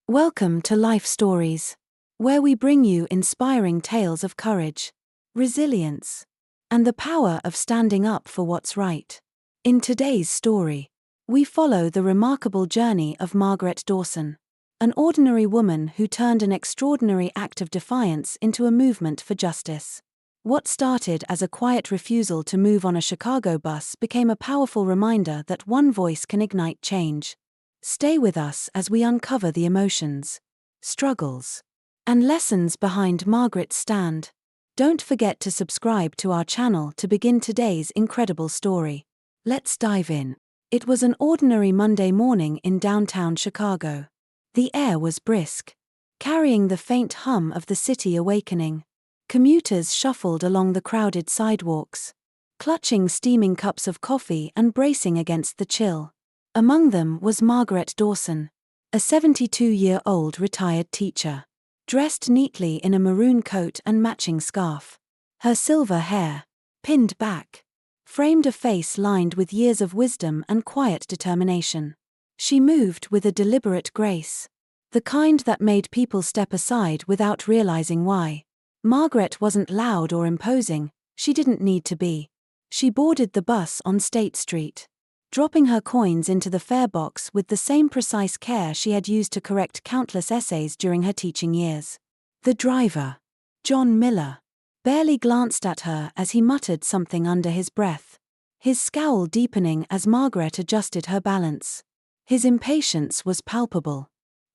Welcome to Life Stories, where we bring you inspiring tales of courage, resilience, and the power of standing up for what's right. In today's story, we follow the remarkable journey of Margaret Dawson, an ordinary woman who turned an extraordinary act of defiance into a movement for justice. What started as a quiet refusal to move on a Chicago bus became a powerful reminder that one voice can ignite change. Stay with us as we uncover the emotions, struggles, and lessons behind Margaret's stand. Don't forget to subscribe to our channel to begin today's incredible story. Let's dive in. It was an ordinary Monday morning in downtown Chicago. The air was brisk, carrying the faint hum of the city awakening. Commuters shuffled along the crowded sidewalks, clutching steaming cups of coffee and bracing against the chill. Among them was Margaret Dawson, a 72-year-old retired teacher, dressed neatly in a maroon coat and matching scarf. Her silver hair, pinned back, framed a face lined with years of wisdom and quiet determination. She moved with a deliberate grace, the kind that made people step aside without realizing why. Margaret wasn't loud or imposing, she didn't need to be. She boarded the bus on State Street, dropping her coins into the fare box with the same precise care she had used to correct countless essays during her teaching years. The driver, John Miller, barely glanced at her as he muttered something under his breath, his scowl deepening as Margaret adjusted her balance. His impatience was palpable.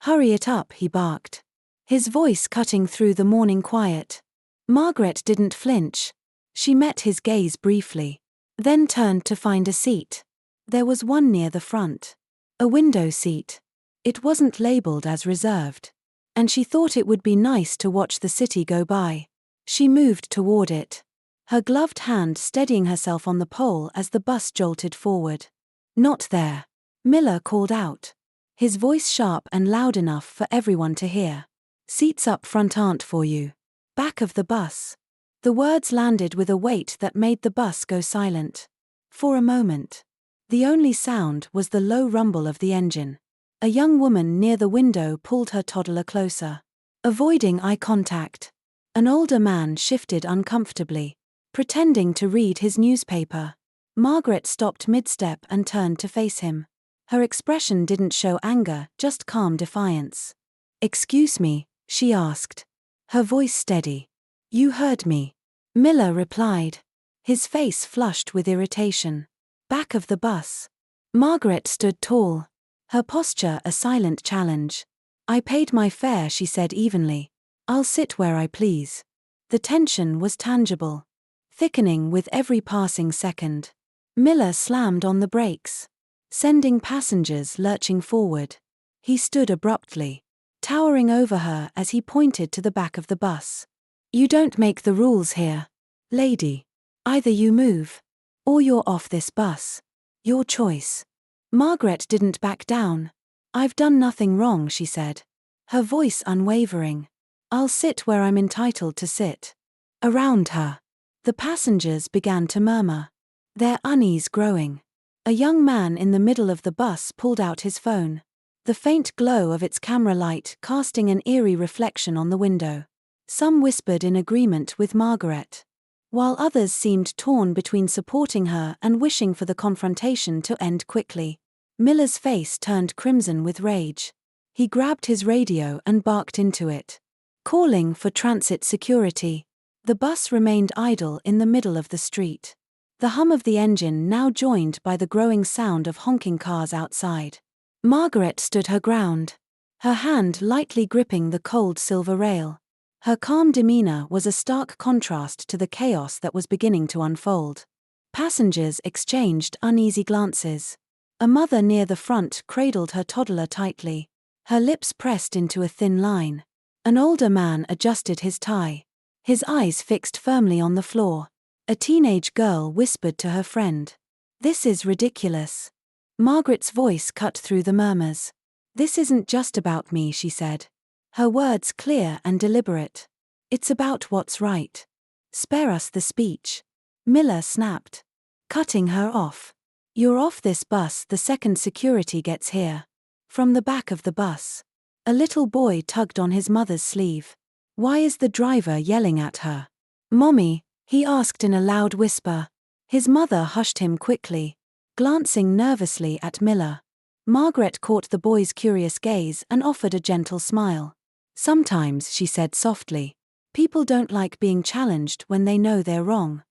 "Hurry it up," he barked, his voice cutting through the morning quiet. Margaret didn't flinch. She met his gaze briefly, then turned to find a seat. There was one near the front, a window seat. It wasn't labeled as reserved, and she thought it would be nice to watch the city go by. She moved toward it, her gloved hand steadying herself on the pole as the bus jolted forward. "Not there," Miller called out, his voice sharp and loud enough for everyone to hear. "Seats up front aren't for you. Back of the bus." The words landed with a weight that made the bus go silent. For a moment, the only sound was the low rumble of the engine. A young woman near the window pulled her toddler closer, avoiding eye contact. An older man shifted uncomfortably, pretending to read his newspaper. Margaret stopped mid-step and turned to face him. Her expression didn't show anger, just calm defiance. "Excuse me," she asked, her voice steady. "You heard me," Miller replied, his face flushed with irritation. Back of the bus, Margaret stood tall, her posture a silent challenge. "I paid my fare," she said evenly. "I'll sit where I please." The tension was tangible, thickening with every passing second. Miller slammed on the brakes, sending passengers lurching forward. He stood abruptly, towering over her as he pointed to the back of the bus. "You don't make the rules here, lady. Either you move, or you're off this bus. Your choice." Margaret didn't back down. "I've done nothing wrong," she said, her voice unwavering. "I'll sit where I'm entitled to sit." Around her, the passengers began to murmur, their unease growing. A young man in the middle of the bus pulled out his phone, the faint glow of its camera light casting an eerie reflection on the window. Some whispered in agreement with Margaret, while others seemed torn between supporting her and wishing for the confrontation to end quickly. Miller's face turned crimson with rage. He grabbed his radio and barked into it, calling for transit security. The bus remained idle in the middle of the street, the hum of the engine now joined by the growing sound of honking cars outside. Margaret stood her ground, her hand lightly gripping the cold silver rail. Her calm demeanor was a stark contrast to the chaos that was beginning to unfold. Passengers exchanged uneasy glances. A mother near the front cradled her toddler tightly, her lips pressed into a thin line. An older man adjusted his tie, his eyes fixed firmly on the floor. A teenage girl whispered to her friend, "This is ridiculous." Margaret's voice cut through the murmurs. "This isn't just about me," she said, her words clear and deliberate. "It's about what's right. Spare us the speech." Miller snapped, cutting her off. "You're off this bus the second security gets here." From the back of the bus, A little boy tugged on his mother's sleeve. Why is the driver yelling at her? Mommy, he asked in a loud whisper. His mother hushed him quickly, glancing nervously at Miller. Margaret caught the boy's curious gaze and offered a gentle smile. Sometimes, she said softly, people don't like being challenged when they know they're wrong.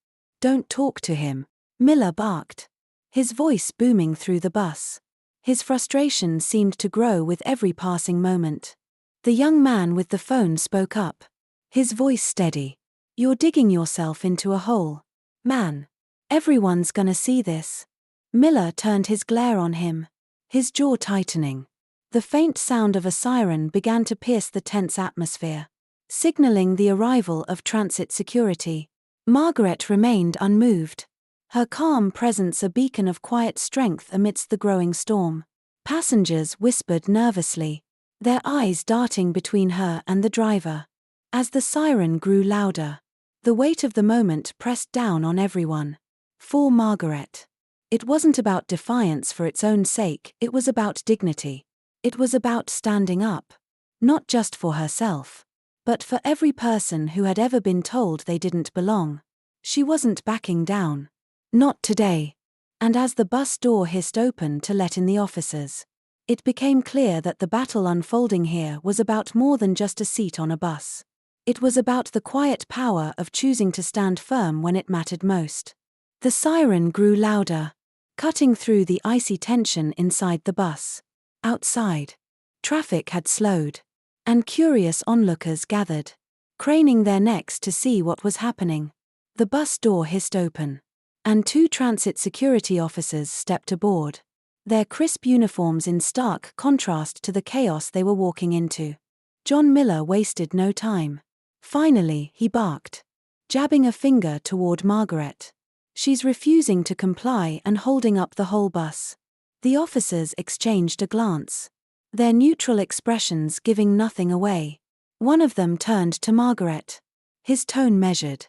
Don't talk to him, Miller barked, his voice booming through the bus. His frustration seemed to grow with every passing moment. The young man with the phone spoke up, his voice steady. You're digging yourself into a hole. Man. Everyone's gonna see this. Miller turned his glare on him, his jaw tightening. The faint sound of a siren began to pierce the tense atmosphere, signaling the arrival of transit security. Margaret remained unmoved, her calm presence a beacon of quiet strength amidst the growing storm. Passengers whispered nervously, their eyes darting between her and the driver. As the siren grew louder, the weight of the moment pressed down on everyone. For Margaret, it wasn't about defiance for its own sake, it was about dignity. It was about standing up, not just for herself, but for every person who had ever been told they didn't belong. She wasn't backing down. Not today. And as the bus door hissed open to let in the officers, it became clear that the battle unfolding here was about more than just a seat on a bus. It was about the quiet power of choosing to stand firm when it mattered most. The siren grew louder, cutting through the icy tension inside the bus. Outside, traffic had slowed, and curious onlookers gathered, craning their necks to see what was happening. The bus door hissed open, and 2 transit security officers stepped aboard, their crisp uniforms in stark contrast to the chaos they were walking into. John Miller wasted no time. Finally, he barked, jabbing a finger toward Margaret. She's refusing to comply and holding up the whole bus. The officers exchanged a glance, their neutral expressions giving nothing away. One of them turned to Margaret, his tone measured.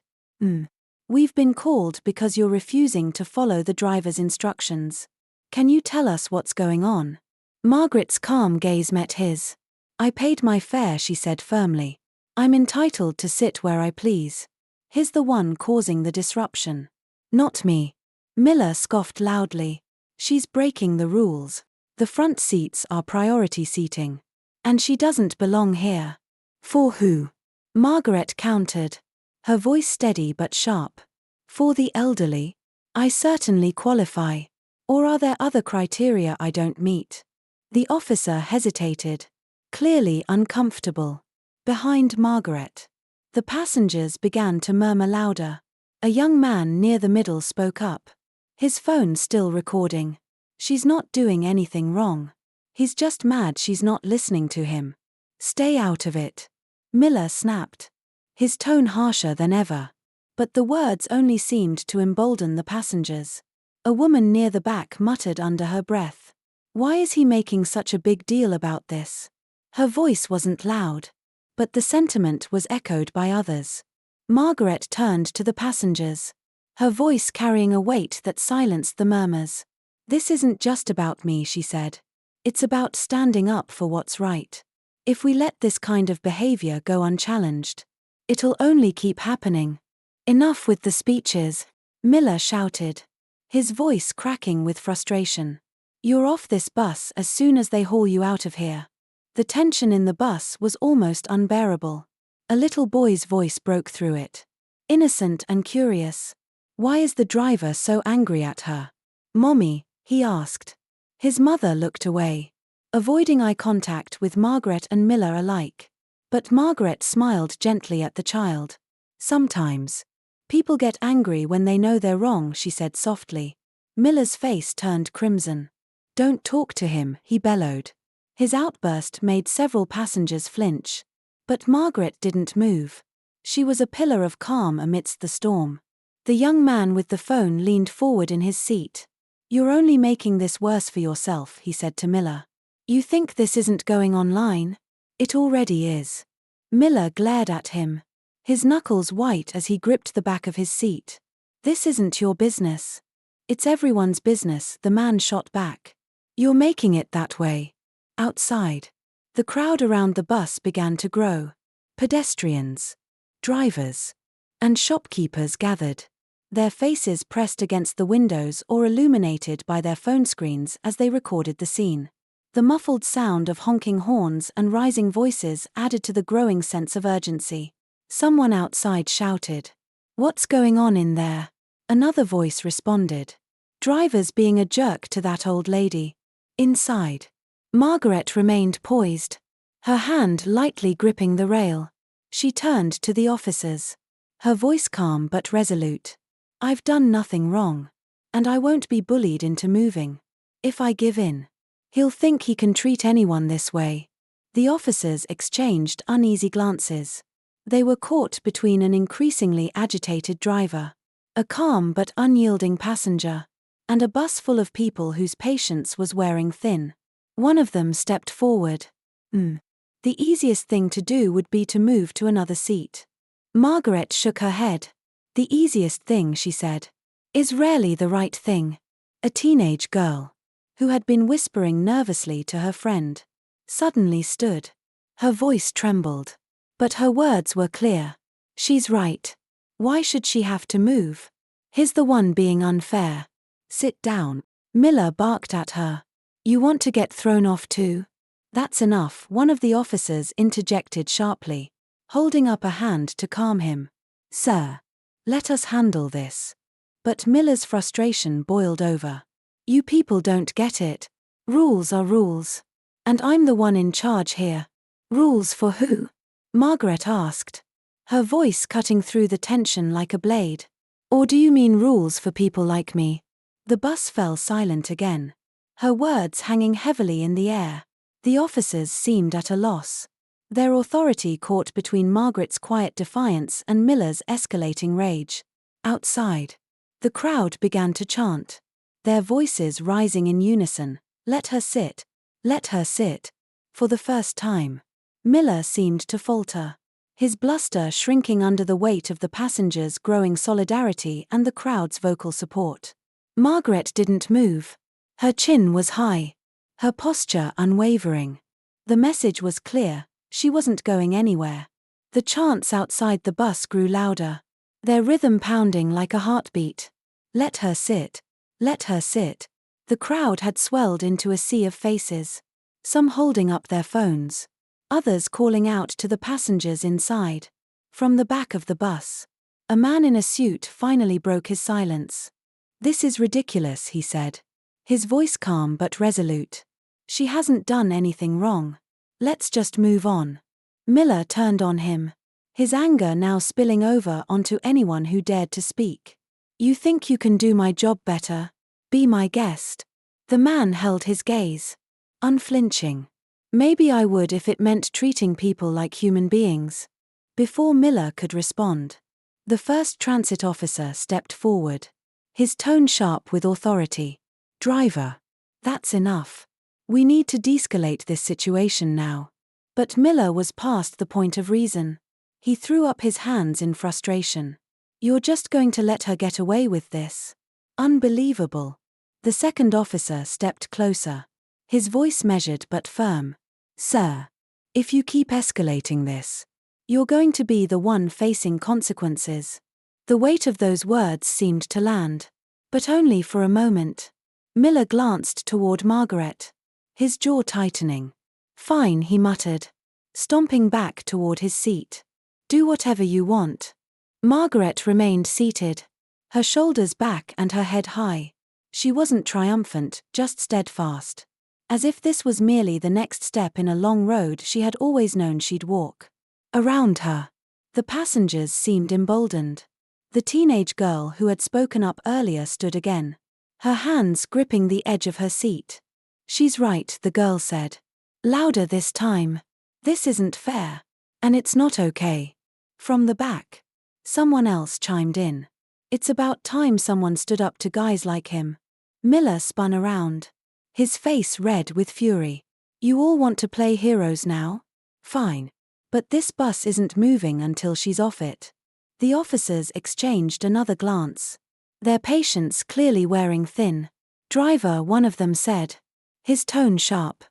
We've been called because you're refusing to follow the driver's instructions. Can you tell us what's going on? Margaret's calm gaze met his. I paid my fare, she said firmly. I'm entitled to sit where I please. He's the one causing the disruption. Not me. Miller scoffed loudly. She's breaking the rules. The front seats are priority seating. And she doesn't belong here. For who? Margaret countered, her voice steady but sharp. For the elderly? I certainly qualify. Or are there other criteria I don't meet? The officer hesitated, clearly uncomfortable. Behind Margaret, the passengers began to murmur louder. A young man near the middle spoke up, his phone still recording. She's not doing anything wrong. He's just mad she's not listening to him. Stay out of it. Miller snapped, his tone harsher than ever. But the words only seemed to embolden the passengers. A woman near the back muttered under her breath. Why is he making such a big deal about this? Her voice wasn't loud, but the sentiment was echoed by others. Margaret turned to the passengers, her voice carrying a weight that silenced the murmurs. This isn't just about me, she said. It's about standing up for what's right. If we let this kind of behavior go unchallenged, it'll only keep happening. Enough with the speeches, Miller shouted, his voice cracking with frustration. You're off this bus as soon as they haul you out of here. The tension in the bus was almost unbearable. A little boy's voice broke through it, innocent and curious. Why is the driver so angry at her? Mommy, he asked. His mother looked away, avoiding eye contact with Margaret and Miller alike. But Margaret smiled gently at the child. Sometimes, people get angry when they know they're wrong, she said softly. Miller's face turned crimson. Don't talk to him, he bellowed. His outburst made several passengers flinch. But Margaret didn't move. She was a pillar of calm amidst the storm. The young man with the phone leaned forward in his seat. You're only making this worse for yourself, he said to Miller. You think this isn't going online? It already is. Miller glared at him, his knuckles white as he gripped the back of his seat. This isn't your business. It's everyone's business, the man shot back. You're making it that way. Outside, The crowd around the bus began to grow. Pedestrians, drivers, and shopkeepers gathered, their faces pressed against the windows or illuminated by their phone screens as they recorded the scene. The muffled sound of honking horns and rising voices added to the growing sense of urgency. Someone outside shouted, "What's going on in there?" Another voice responded, "Driver's being a jerk to that old lady." Inside, Margaret remained poised, her hand lightly gripping the rail. She turned to the officers, her voice calm but resolute. "I've done nothing wrong. And I won't be bullied into moving. If I give in, he'll think he can treat anyone this way." The officers exchanged uneasy glances. They were caught between an increasingly agitated driver, a calm but unyielding passenger, and a bus full of people whose patience was wearing thin. One of them stepped forward. The easiest thing to do would be to move to another seat." Margaret shook her head. "The easiest thing," she said, "is rarely the right thing." A teenage girl, who had been whispering nervously to her friend, suddenly stood. Her voice trembled, but her words were clear. "She's right. Why should she have to move? He's the one being unfair." "Sit down," Miller barked at her. "You want to get thrown off too?" "That's enough," one of the officers interjected sharply, holding up a hand to calm him. "Sir, let us handle this." But Miller's frustration boiled over. "You people don't get it. Rules are rules. And I'm the one in charge here." "Rules for who?" Margaret asked, her voice cutting through the tension like a blade. "Or do you mean rules for people like me?" The bus fell silent again, her words hanging heavily in the air. The officers seemed at a loss, their authority caught between Margaret's quiet defiance and Miller's escalating rage. Outside, the crowd began to chant, their voices rising in unison, "Let her sit. Let her sit." For the first time, Miller seemed to falter, his bluster shrinking under the weight of the passengers' growing solidarity and the crowd's vocal support. Margaret didn't move. Her chin was high, her posture unwavering. The message was clear, she wasn't going anywhere. The chants outside the bus grew louder, their rhythm pounding like a heartbeat. "Let her sit. Let her sit." The crowd had swelled into a sea of faces, some holding up their phones, others calling out to the passengers inside. From the back of the bus, a man in a suit finally broke his silence. "This is ridiculous," he said, his voice calm but resolute. "She hasn't done anything wrong. Let's just move on." Miller turned on him, his anger now spilling over onto anyone who dared to speak. "You think you can do my job better? Be my guest." The man held his gaze, unflinching. "Maybe I would if it meant treating people like human beings." Before Miller could respond, the first transit officer stepped forward, his tone sharp with authority. "Driver, that's enough. We need to de-escalate this situation now." But Miller was past the point of reason. He threw up his hands in frustration. "You're just going to let her get away with this? Unbelievable." The second officer stepped closer, his voice measured but firm. "Sir, if you keep escalating this, you're going to be the one facing consequences." The weight of those words seemed to land, but only for a moment. Miller glanced toward Margaret, his jaw tightening. "Fine," he muttered, stomping back toward his seat. "Do whatever you want." Margaret remained seated, her shoulders back and her head high. She wasn't triumphant, just steadfast, as if this was merely the next step in a long road she had always known she'd walk. Around her, the passengers seemed emboldened. The teenage girl who had spoken up earlier stood again, her hands gripping the edge of her seat. "She's right," the girl said, louder this time. "This isn't fair. And it's not okay." From the back, someone else chimed in. "It's about time someone stood up to guys like him." Miller spun around, his face red with fury. "You all want to play heroes now? Fine. But this bus isn't moving until she's off it." The officers exchanged another glance, their patience clearly wearing thin. "Driver," one of them said, his tone sharp.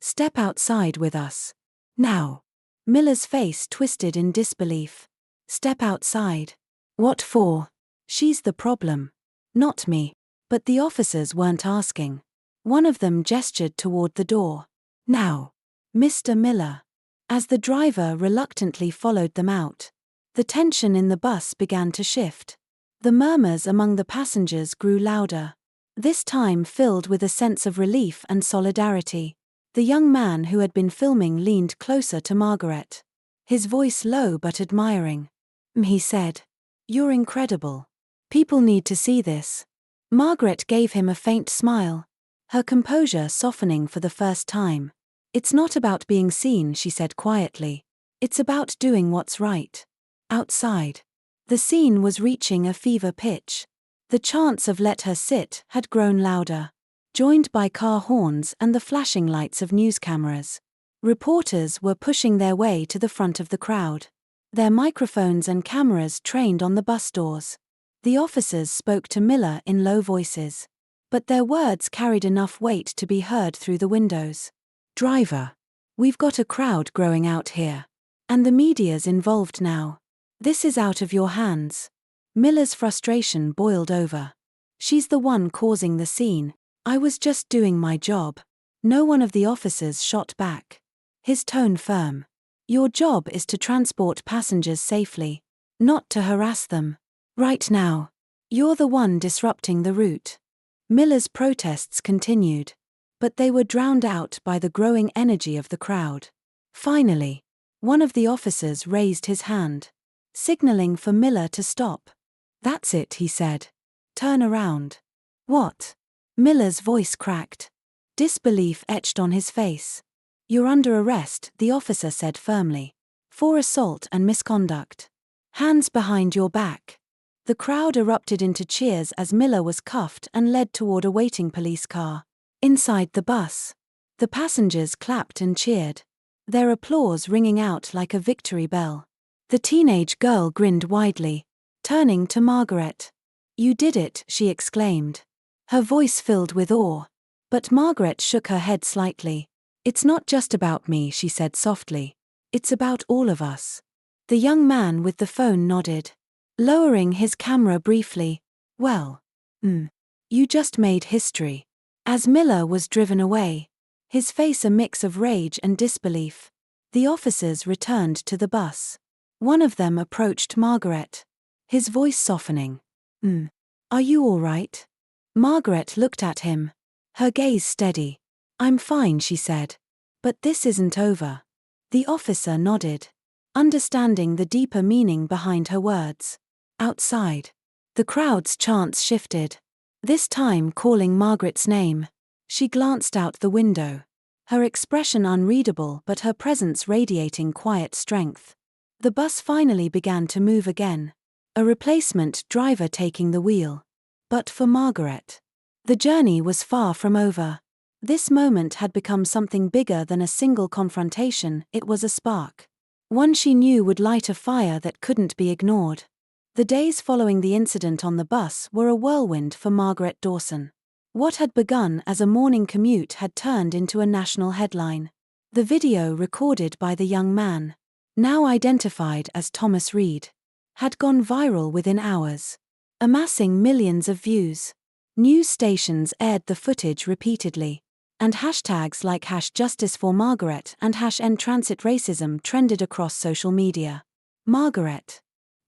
Step outside with us. Now. Miller's face twisted in disbelief. Step outside. What for? She's the problem. Not me. But the officers weren't asking. One of them gestured toward the door. Now. Mr. Miller. As the driver reluctantly followed them out, the tension in the bus began to shift. The murmurs among the passengers grew louder, this time filled with a sense of relief and solidarity. The young man who had been filming leaned closer to Margaret. His voice low but admiring. He said, "You're incredible. People need to see this." Margaret gave him a faint smile, her composure softening for the first time. "It's not about being seen," she said quietly. "It's about doing what's right." Outside. The scene was reaching a fever pitch. The chants of "Let her sit" had grown louder, joined by car horns and the flashing lights of news cameras. Reporters were pushing their way to the front of the crowd, their microphones and cameras trained on the bus doors. The officers spoke to Miller in low voices, but their words carried enough weight to be heard through the windows. "Driver. We've got a crowd growing out here. And the media's involved now. This is out of your hands." Miller's frustration boiled over. "She's the one causing the scene. I was just doing my job." No one of the officers shot back, his tone firm. "Your job is to transport passengers safely, not to harass them. Right now. You're the one disrupting the route." Miller's protests continued, but they were drowned out by the growing energy of the crowd. Finally, one of the officers raised his hand, signaling for Miller to stop. "That's it," he said. "Turn around." "What?" Miller's voice cracked. Disbelief etched on his face. "You're under arrest," the officer said firmly. "For assault and misconduct. Hands behind your back." The crowd erupted into cheers as Miller was cuffed and led toward a waiting police car. Inside the bus, the passengers clapped and cheered, their applause ringing out like a victory bell. The teenage girl grinned widely, turning to Margaret. "You did it," she exclaimed, her voice filled with awe. But Margaret shook her head slightly. "It's not just about me," she said softly. "It's about all of us." The young man with the phone nodded, lowering his camera briefly. "Well, you just made history." As Miller was driven away, his face a mix of rage and disbelief, the officers returned to the bus. One of them approached Margaret, his voice softening. Are you all right?" Margaret looked at him, her gaze steady. "I'm fine," she said. "But this isn't over." The officer nodded, understanding the deeper meaning behind her words. Outside, the crowd's chants shifted, this time calling Margaret's name. She glanced out the window, her expression unreadable but her presence radiating quiet strength. The bus finally began to move again, a replacement driver taking the wheel. But for Margaret, the journey was far from over. This moment had become something bigger than a single confrontation. It was a spark, one she knew would light a fire that couldn't be ignored. The days following the incident on the bus were a whirlwind for Margaret Dawson. What had begun as a morning commute had turned into a national headline. The video recorded by the young man, now identified as Thomas Reed, had gone viral within hours, amassing millions of views. News stations aired the footage repeatedly, and hashtags like #JusticeForMargaret and #EndTransitRacism trended across social media. Margaret,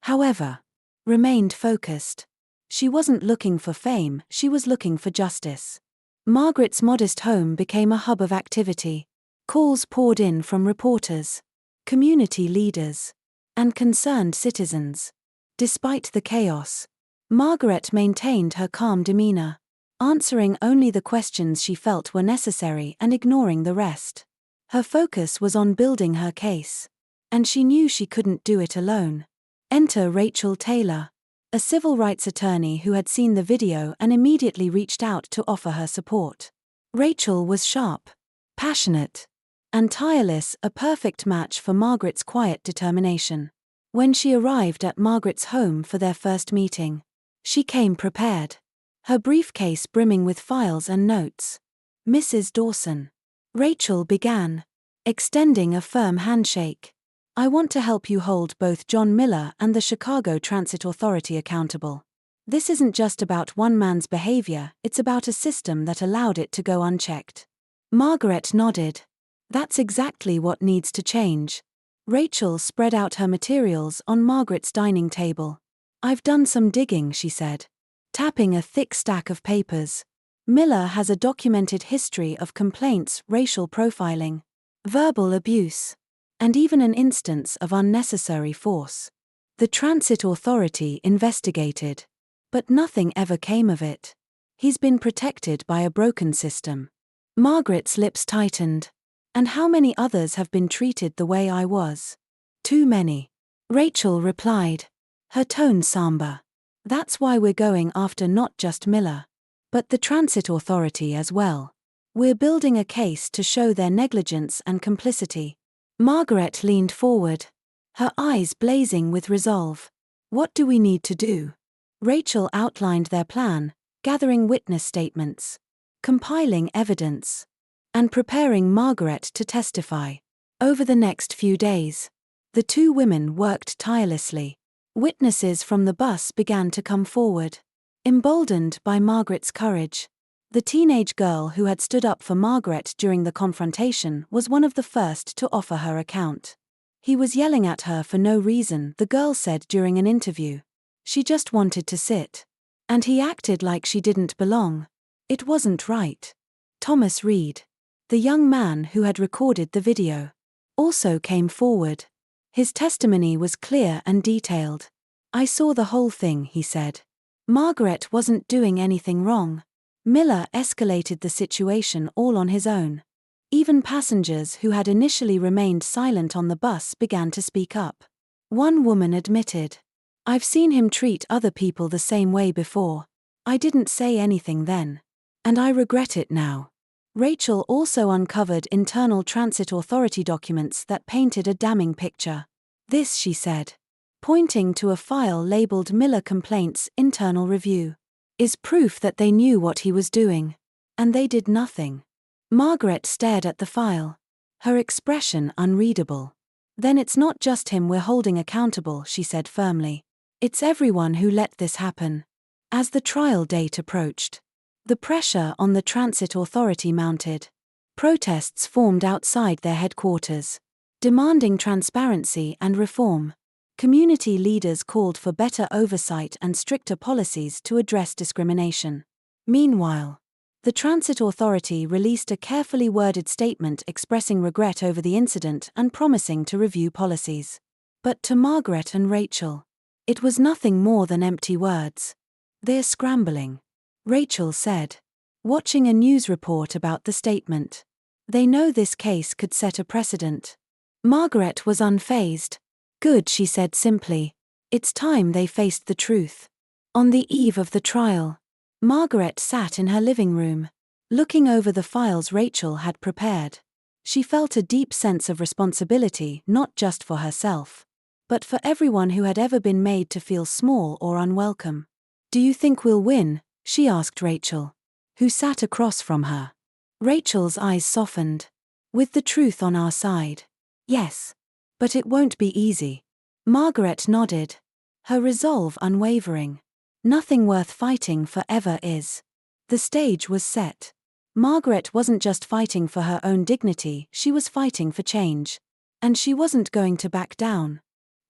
however, remained focused. She wasn't looking for fame, she was looking for justice. Margaret's modest home became a hub of activity. Calls poured in from reporters, community leaders, and concerned citizens. Despite the chaos, Margaret maintained her calm demeanor, answering only the questions she felt were necessary and ignoring the rest. Her focus was on building her case, and she knew she couldn't do it alone. Enter Rachel Taylor, a civil rights attorney who had seen the video and immediately reached out to offer her support. Rachel was sharp, passionate, and tireless, a perfect match for Margaret's quiet determination. When she arrived at Margaret's home for their first meeting, she came prepared, her briefcase brimming with files and notes. "Mrs. Dawson." Rachel began, extending a firm handshake. "I want to help you hold both John Miller and the Chicago Transit Authority accountable. This isn't just about one man's behavior, it's about a system that allowed it to go unchecked." Margaret nodded. "That's exactly what needs to change." Rachel spread out her materials on Margaret's dining table. "I've done some digging," she said, tapping a thick stack of papers. "Miller has a documented history of complaints, racial profiling, verbal abuse, and even an instance of unnecessary force. The Transit Authority investigated, but nothing ever came of it. He's been protected by a broken system." Margaret's lips tightened. "And how many others have been treated the way I was?" "Too many," Rachel replied, her tone somber. "That's why we're going after not just Miller, but the Transit Authority as well. We're building a case to show their negligence and complicity." Margaret leaned forward, her eyes blazing with resolve. "What do we need to do?" Rachel outlined their plan, gathering witness statements, compiling evidence, and preparing Margaret to testify. Over the next few days, the two women worked tirelessly. Witnesses from the bus began to come forward, emboldened by Margaret's courage. The teenage girl who had stood up for Margaret during the confrontation was one of the first to offer her account. "He was yelling at her for no reason," the girl said during an interview. "She just wanted to sit. And he acted like she didn't belong. It wasn't right." Thomas Reed, the young man who had recorded the video, also came forward. His testimony was clear and detailed. "I saw the whole thing," he said. "Margaret wasn't doing anything wrong. Miller escalated the situation all on his own." Even passengers who had initially remained silent on the bus began to speak up. One woman admitted, "I've seen him treat other people the same way before. I didn't say anything then. And I regret it now." Rachel also uncovered internal Transit Authority documents that painted a damning picture. "This," she said, pointing to a file labeled Miller Complaints Internal Review, "is proof that they knew what he was doing. And they did nothing." Margaret stared at the file, her expression unreadable. "Then it's not just him we're holding accountable," she said firmly. "It's everyone who let this happen." As the trial date approached, the pressure on the Transit Authority mounted. Protests formed outside their headquarters, demanding transparency and reform. Community leaders called for better oversight and stricter policies to address discrimination. Meanwhile, the Transit Authority released a carefully worded statement expressing regret over the incident and promising to review policies. But to Margaret and Rachel, it was nothing more than empty words. "They're scrambling," Rachel said, watching a news report about the statement. "They know this case could set a precedent." Margaret was unfazed. "Good," she said simply. "It's time they faced the truth." On the eve of the trial, Margaret sat in her living room, looking over the files Rachel had prepared. She felt a deep sense of responsibility not just for herself, but for everyone who had ever been made to feel small or unwelcome. "Do you think we'll win?" she asked Rachel, who sat across from her. Rachel's eyes softened. "With the truth on our side, yes. But it won't be easy." Margaret nodded, her resolve unwavering. "Nothing worth fighting for ever is." The stage was set. Margaret wasn't just fighting for her own dignity, she was fighting for change. And she wasn't going to back down.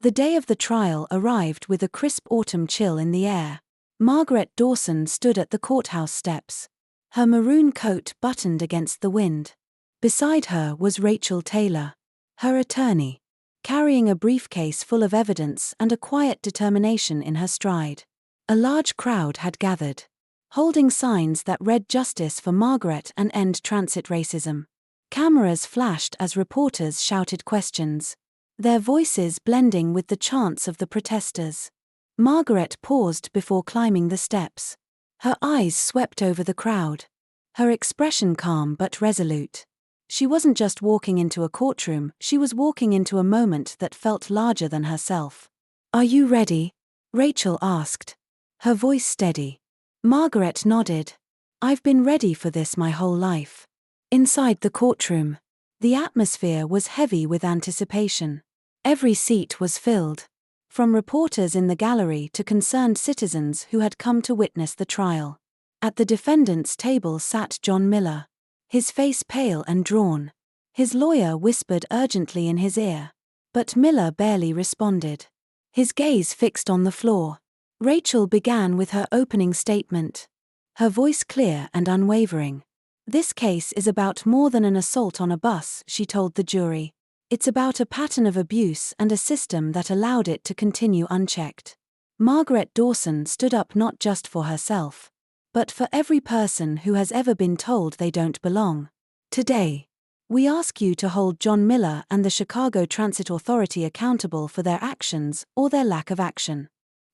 The day of the trial arrived with a crisp autumn chill in the air. Margaret Dawson stood at the courthouse steps, her maroon coat buttoned against the wind. Beside her was Rachel Taylor, her attorney, carrying a briefcase full of evidence and a quiet determination in her stride. A large crowd had gathered, holding signs that read "Justice for Margaret" and "End Transit Racism." Cameras flashed as reporters shouted questions, their voices blending with the chants of the protesters. Margaret paused before climbing the steps. Her eyes swept over the crowd, her expression calm but resolute. She wasn't just walking into a courtroom, she was walking into a moment that felt larger than herself. "Are you ready?" Rachel asked, her voice steady. Margaret nodded. "I've been ready for this my whole life." Inside the courtroom, the atmosphere was heavy with anticipation. Every seat was filled, from reporters in the gallery to concerned citizens who had come to witness the trial. At the defendant's table sat John Miller, his face pale and drawn. His lawyer whispered urgently in his ear, but Miller barely responded. His gaze fixed on the floor. Rachel began with her opening statement, her voice clear and unwavering. "This case is about more than an assault on a bus," she told the jury. "It's about a pattern of abuse and a system that allowed it to continue unchecked." Margaret Dawson stood up not just for herself, but for every person who has ever been told they don't belong. "Today, we ask you to hold John Miller and the Chicago Transit Authority accountable for their actions or their lack of action."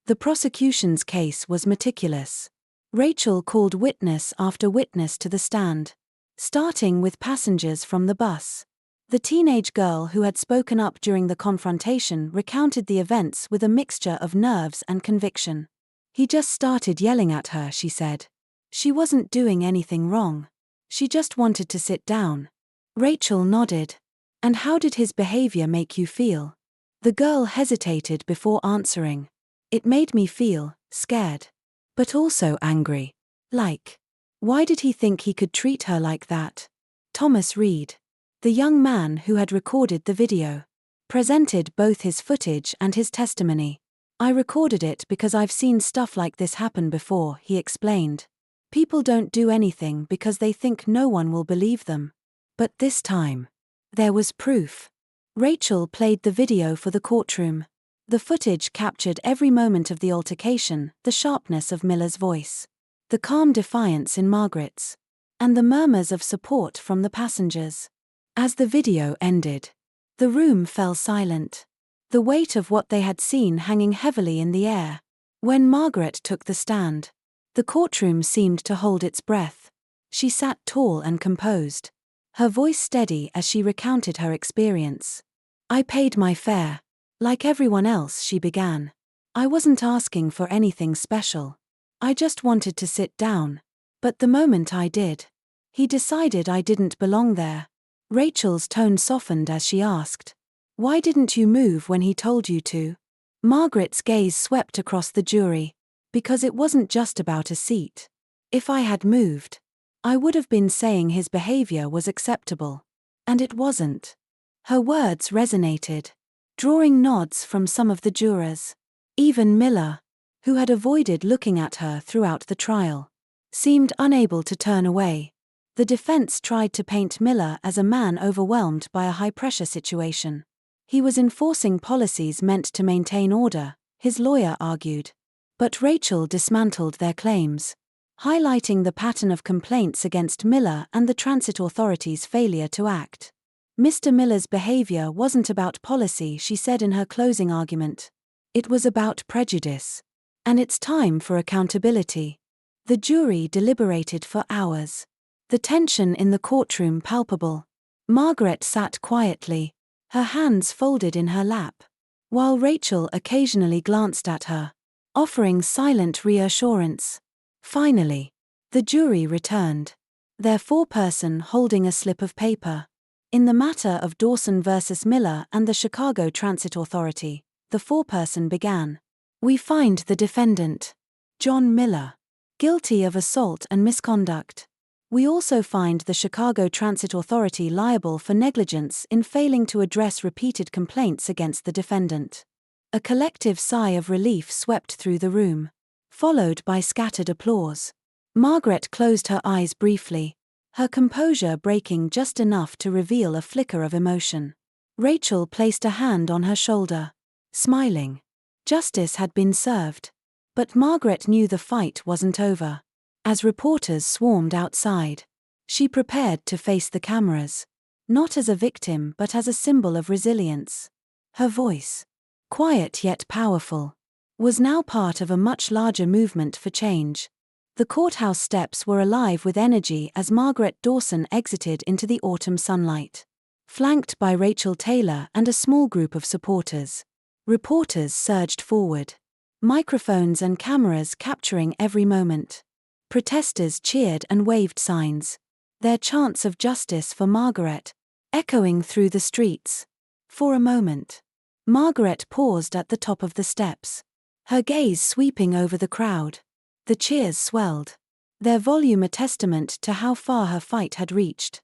The prosecution's case was meticulous. Rachel called witness after witness to the stand, starting with passengers from the bus. The teenage girl who had spoken up during the confrontation recounted the events with a mixture of nerves and conviction. "He just started yelling at her," she said. "She wasn't doing anything wrong. She just wanted to sit down." Rachel nodded. "And how did his behavior make you feel?" The girl hesitated before answering. "It made me feel scared, but also angry. Like, why did he think he could treat her like that?" Thomas Reed, the young man who had recorded the video, presented both his footage and his testimony. "I recorded it because I've seen stuff like this happen before," he explained. "People don't do anything because they think no one will believe them. But this time, there was proof." Rachel played the video for the courtroom. The footage captured every moment of the altercation, the sharpness of Miller's voice, the calm defiance in Margaret's, and the murmurs of support from the passengers. As the video ended, the room fell silent, the weight of what they had seen hanging heavily in the air. When Margaret took the stand, the courtroom seemed to hold its breath. She sat tall and composed, her voice steady as she recounted her experience. "I paid my fare. Like everyone else," she began. "I wasn't asking for anything special. I just wanted to sit down. But the moment I did, he decided I didn't belong there." Rachel's tone softened as she asked, "Why didn't you move when he told you to?" Margaret's gaze swept across the jury. "Because it wasn't just about a seat. If I had moved, I would have been saying his behavior was acceptable. And it wasn't." Her words resonated, drawing nods from some of the jurors. Even Miller, who had avoided looking at her throughout the trial, seemed unable to turn away. The defense tried to paint Miller as a man overwhelmed by a high-pressure situation. He was enforcing policies meant to maintain order, his lawyer argued. But Rachel dismantled their claims, highlighting the pattern of complaints against Miller and the transit authority's failure to act. "Mr. Miller's behavior wasn't about policy," she said in her closing argument. "It was about prejudice. And it's time for accountability." The jury deliberated for hours, the tension in the courtroom palpable. Margaret sat quietly, her hands folded in her lap, while Rachel occasionally glanced at her, offering silent reassurance. Finally, the jury returned, their foreperson holding a slip of paper. In the matter of Dawson versus Miller and the Chicago Transit Authority, the foreperson began. "We find the defendant, John Miller, guilty of assault and misconduct. We also find the Chicago Transit Authority liable for negligence in failing to address repeated complaints against the defendant." A collective sigh of relief swept through the room, followed by scattered applause. Margaret closed her eyes briefly, her composure breaking just enough to reveal a flicker of emotion. Rachel placed a hand on her shoulder, smiling. Justice had been served. But Margaret knew the fight wasn't over. As reporters swarmed outside, she prepared to face the cameras, not as a victim but as a symbol of resilience. Her voice, quiet yet powerful, was now part of a much larger movement for change. The courthouse steps were alive with energy as Margaret Dawson exited into the autumn sunlight, flanked by Rachel Taylor and a small group of supporters. Reporters surged forward, microphones and cameras capturing every moment. Protesters cheered and waved signs. their chants of justice for Margaret, echoing through the streets. For a moment, Margaret paused at the top of the steps, her gaze sweeping over the crowd. The cheers swelled, their volume a testament to how far her fight had reached.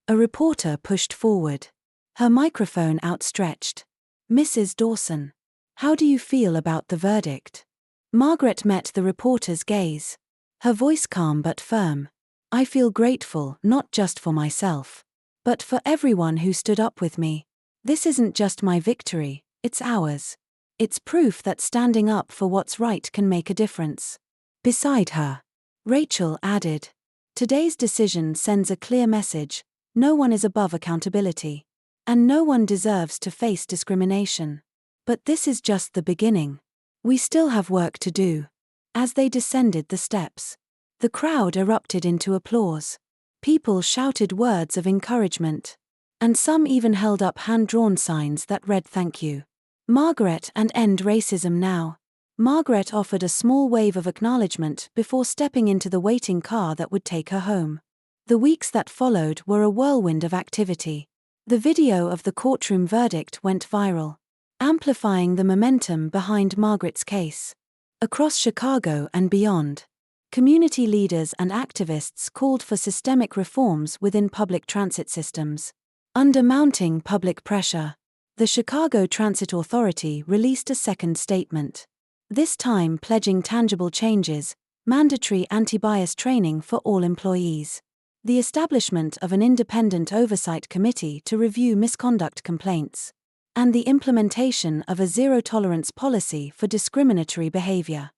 A reporter pushed forward, her microphone outstretched. "Mrs. Dawson, how do you feel about the verdict?" Margaret met the reporter's gaze, her voice calm but firm. "I feel grateful not just for myself, but for everyone who stood up with me. This isn't just my victory, it's ours. It's proof that standing up for what's right can make a difference." Beside her, Rachel added, "Today's decision sends a clear message: no one is above accountability, and no one deserves to face discrimination. But this is just the beginning. We still have work to do." As they descended the steps, the crowd erupted into applause. People shouted words of encouragement, and some even held up hand-drawn signs that read "Thank you, Margaret, and End Racism Now." Margaret offered a small wave of acknowledgement before stepping into the waiting car that would take her home. The weeks that followed were a whirlwind of activity. The video of the courtroom verdict went viral, amplifying the momentum behind Margaret's case. Across Chicago and beyond, community leaders and activists called for systemic reforms within public transit systems. Under mounting public pressure, the Chicago Transit Authority released a second statement, this time pledging tangible changes: mandatory anti-bias training for all employees, the establishment of an independent oversight committee to review misconduct complaints, and the implementation of a zero-tolerance policy for discriminatory behavior.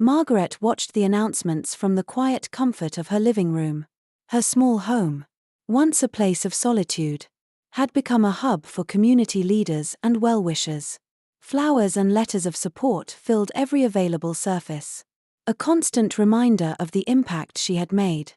Margaret watched the announcements from the quiet comfort of her living room. Her small home, once a place of solitude, had become a hub for community leaders and well-wishers. Flowers and letters of support filled every available surface, a constant reminder of the impact she had made.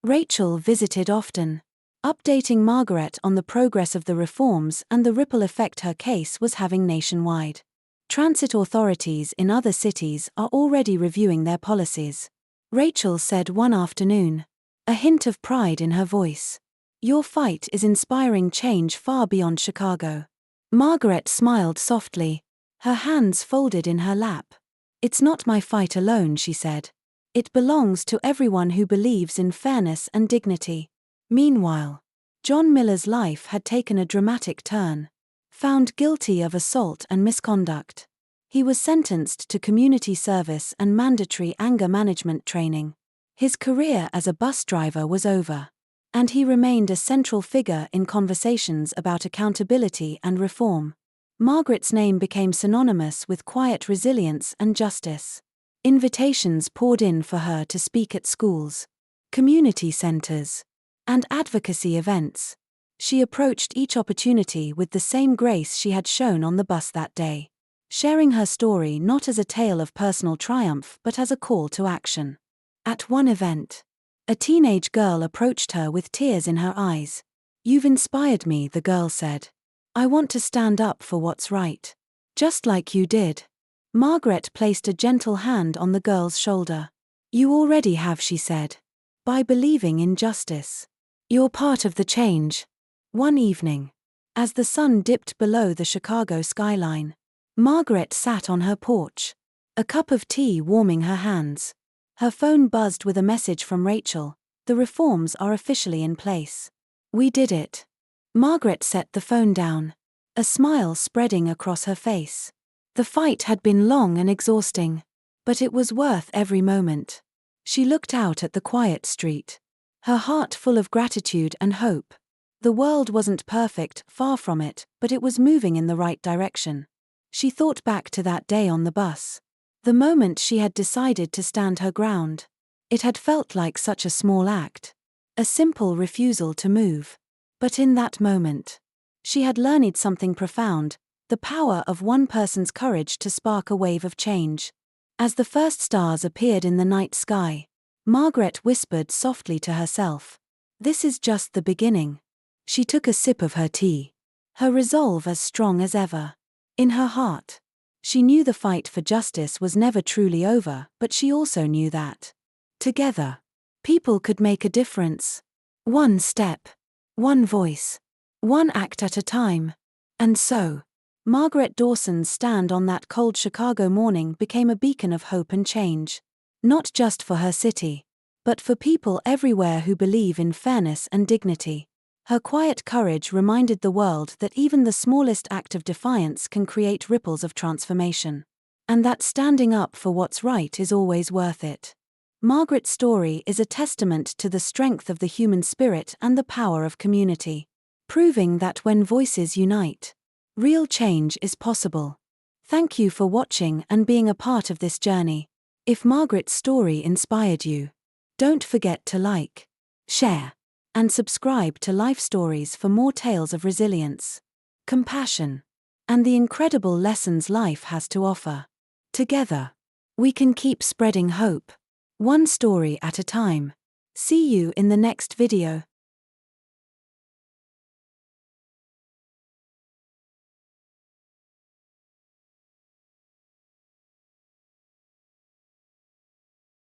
Rachel visited often, updating Margaret on the progress of the reforms and the ripple effect her case was having nationwide. Transit authorities in other cities are already reviewing their policies, Rachel said one afternoon, a hint of pride in her voice. "Your fight is inspiring change far beyond Chicago." Margaret smiled softly, her hands folded in her lap. "It's not my fight alone," she said. "It belongs to everyone who believes in fairness and dignity." Meanwhile, John Miller's life had taken a dramatic turn. Found guilty of assault and misconduct, he was sentenced to community service and mandatory anger management training. His career as a bus driver was over, and he remained a central figure in conversations about accountability and reform. Margaret's name became synonymous with quiet resilience and justice. Invitations poured in for her to speak at schools, community centers, and advocacy events. She approached each opportunity with the same grace she had shown on the bus that day, sharing her story not as a tale of personal triumph but as a call to action. At one event, a teenage girl approached her with tears in her eyes. "You've inspired me," the girl said. "I want to stand up for what's right, just like you did." Margaret placed a gentle hand on the girl's shoulder. "You already have," she said, "by believing in justice. You're part of the change." One evening, as the sun dipped below the Chicago skyline, Margaret sat on her porch, a cup of tea warming her hands. Her phone buzzed with a message from Rachel: "The reforms are officially in place. We did it." Margaret set the phone down, a smile spreading across her face. The fight had been long and exhausting, but it was worth every moment. She looked out at the quiet street, her heart full of gratitude and hope. The world wasn't perfect, far from it, but it was moving in the right direction. She thought back to that day on the bus, the moment she had decided to stand her ground. It had felt like such a small act, a simple refusal to move. But in that moment, she had learned something profound: the power of one person's courage to spark a wave of change. As the first stars appeared in the night sky, Margaret whispered softly to herself, "This is just the beginning." She took a sip of her tea, her resolve as strong as ever. In her heart, she knew the fight for justice was never truly over, but she also knew that, together, people could make a difference. One step, one voice, one act at a time. And so, Margaret Dawson's stand on that cold Chicago morning became a beacon of hope and change. Not just for her city, but for people everywhere who believe in fairness and dignity. Her quiet courage reminded the world that even the smallest act of defiance can create ripples of transformation. And that standing up for what's right is always worth it. Margaret's story is a testament to the strength of the human spirit and the power of community, proving that when voices unite, real change is possible. Thank you for watching and being a part of this journey. If Margaret's story inspired you, don't forget to like, share, and subscribe to Life Stories for more tales of resilience, compassion, and the incredible lessons life has to offer. Together, we can keep spreading hope, one story at a time. See you in the next video.